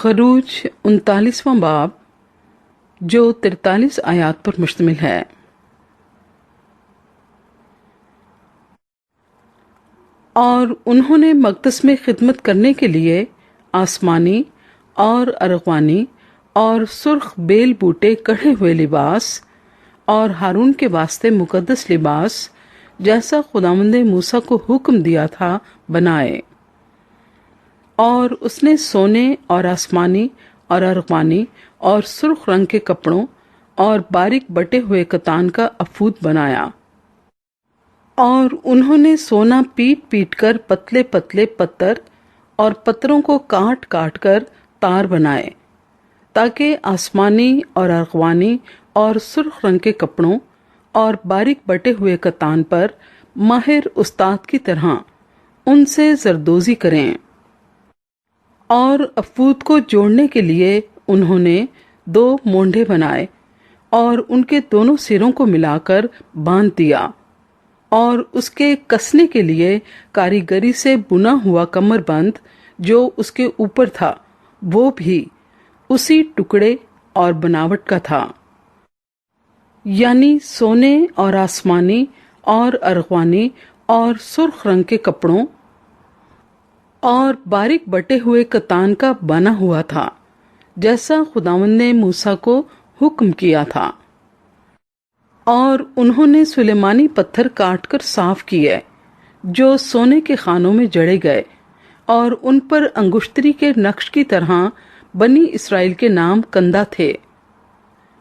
خروج 39واں باب جو 43 آیات پر مشتمل ہے۔ اور انہوں نے مقدس میں خدمت کرنے کے لیے آسمانی اور ارغوانی اور سرخ بیل بوٹے کڑھے ہوئے لباس اور ہارون کے واسطے مقدس لباس جیسا خداوند موسیٰ کو حکم دیا تھا بنائے، اور اس نے سونے اور آسمانی اور ارغوانی اور سرخ رنگ کے کپڑوں اور باریک بٹے ہوئے کتان کا افود بنایا، اور انہوں نے سونا پیٹ پیٹ کر پتلے پتلے پتھر اور پتھروں کو کاٹ کاٹ کر تار بنائے، تاکہ آسمانی اور ارغوانی اور سرخ رنگ کے کپڑوں اور باریک بٹے ہوئے کتان پر ماہر استاد کی طرح ان سے زردوزی کریں۔ اور افود کو جوڑنے کے لیے انہوں نے 2 مونڈھے بنائے اور ان کے دونوں سروں کو ملا کر باندھ دیا، اور اس کے کسنے کے لیے کاریگری سے بنا ہوا کمر بند جو اس کے اوپر تھا وہ بھی اسی ٹکڑے اور بناوٹ کا تھا، یعنی سونے اور آسمانی اور ارغوانی اور سرخ رنگ کے کپڑوں اور باریک بٹے ہوئے کتان کا بنا ہوا تھا، جیسا خداوند نے موسیٰ کو حکم کیا تھا۔ اور انہوں نے سلیمانی پتھر کاٹ کر صاف کیے جو سونے کے خانوں میں جڑے گئے، اور ان پر انگشتری کے نقش کی طرح بنی اسرائیل کے نام کندہ تھے،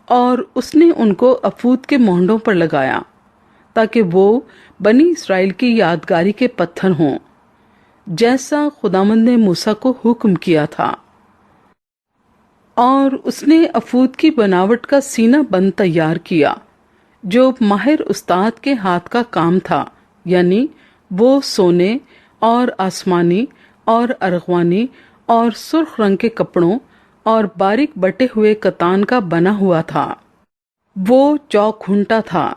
اور اس نے ان کو افود کے مونڈوں پر لگایا تاکہ وہ بنی اسرائیل کی یادگاری کے پتھر ہوں، جیسا خداوند نے موسیٰ کو حکم کیا تھا۔ اور اس نے افود کی بناوٹ کا سینہ بند تیار کیا جو ماہر استاد کے ہاتھ کا کام تھا، یعنی وہ سونے اور آسمانی اور ارغوانی اور سرخ رنگ کے کپڑوں اور باریک بٹے ہوئے کتان کا بنا ہوا تھا، وہ چوکھنٹا تھا۔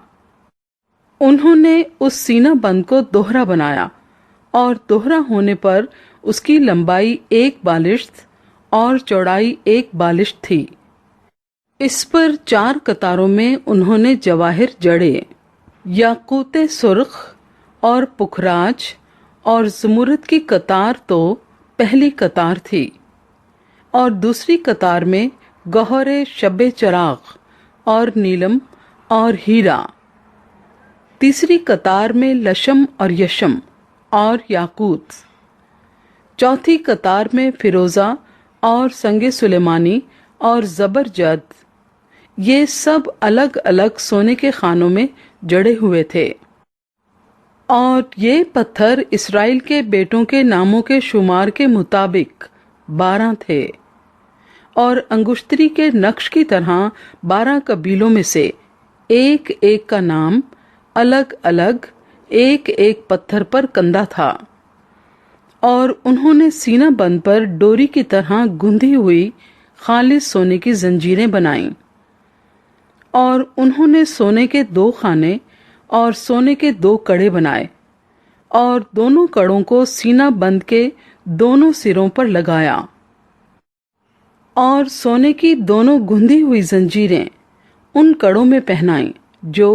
انہوں نے اس سینہ بند کو دوہرا بنایا، اور دوہرا ہونے پر اس کی لمبائی 1 بالشت اور چوڑائی 1 بالشت تھی۔ اس پر 4 قطاروں میں انہوں نے جواہر جڑے، یاقوت سرخ اور پکھراج اور زمرد کی قطار تو پہلی قطار تھی، اور دوسری قطار میں گوہر شب چراغ اور نیلم اور ہیرا، تیسری قطار میں لشم اور یشم اور یاقوت، چوتھی قطار میں فیروزہ اور سنگ سلیمانی اور زبرجد، یہ سب الگ الگ سونے کے خانوں میں جڑے ہوئے تھے۔ اور یہ پتھر اسرائیل کے بیٹوں کے ناموں کے شمار کے مطابق 12 تھے، اور انگشتری کے نقش کی طرح 12 قبیلوں میں سے ایک ایک کا نام الگ الگ ایک ایک پتھر پر کندہ تھا۔ اور انہوں نے سینہ بند پر ڈوری کی طرح گندھی ہوئی خالص سونے کی زنجیریں بنائیں، اور انہوں نے سونے کے 2 خانے اور سونے کے 2 کڑے بنائے، اور دونوں کڑوں کو سینہ بند کے دونوں سروں پر لگایا، اور سونے کی دونوں گندھی ہوئی زنجیریں ان کڑوں میں پہنائیں جو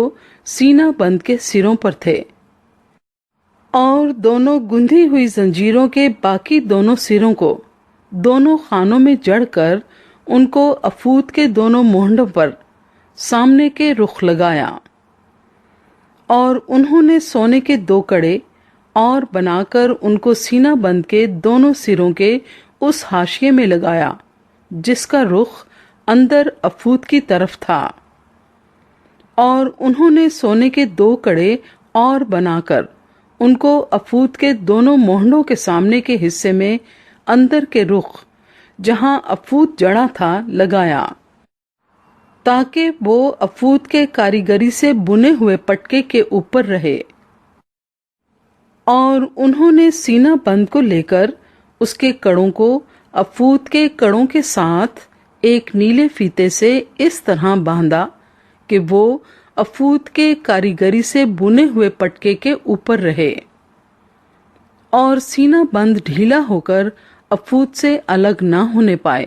سینہ بند کے سروں پر تھے، اور دونوں گندھی ہوئی زنجیروں کے باقی دونوں سروں کو دونوں خانوں میں جڑ کر ان کو افود کے دونوں مونڈوں پر سامنے کے رخ لگایا۔ اور انہوں نے سونے کے 2 کڑے اور بنا کر ان کو سینہ بند کے دونوں سروں کے اس حاشیے میں لگایا جس کا رخ اندر افود کی طرف تھا، اور انہوں نے سونے کے 2 کڑے اور بنا کر ان کو افود کے دونوں مونڈوں کے سامنے کے حصے میں اندر کے رخ جہاں افود جڑا تھا لگایا، تاکہ وہ افود کے کاریگری سے بنے ہوئے پٹکے کے اوپر رہے۔ اور انہوں نے سینہ بند کو لے کر اس کے کڑوں کو افود کے کڑوں کے ساتھ ایک نیلے فیتے سے اس طرح باندھا کہ وہ افود کے کاریگری سے بنے ہوئے پٹکے کے اوپر رہے، اور سینہ بند ڈھیلا ہو کر افود سے الگ نہ ہونے پائے،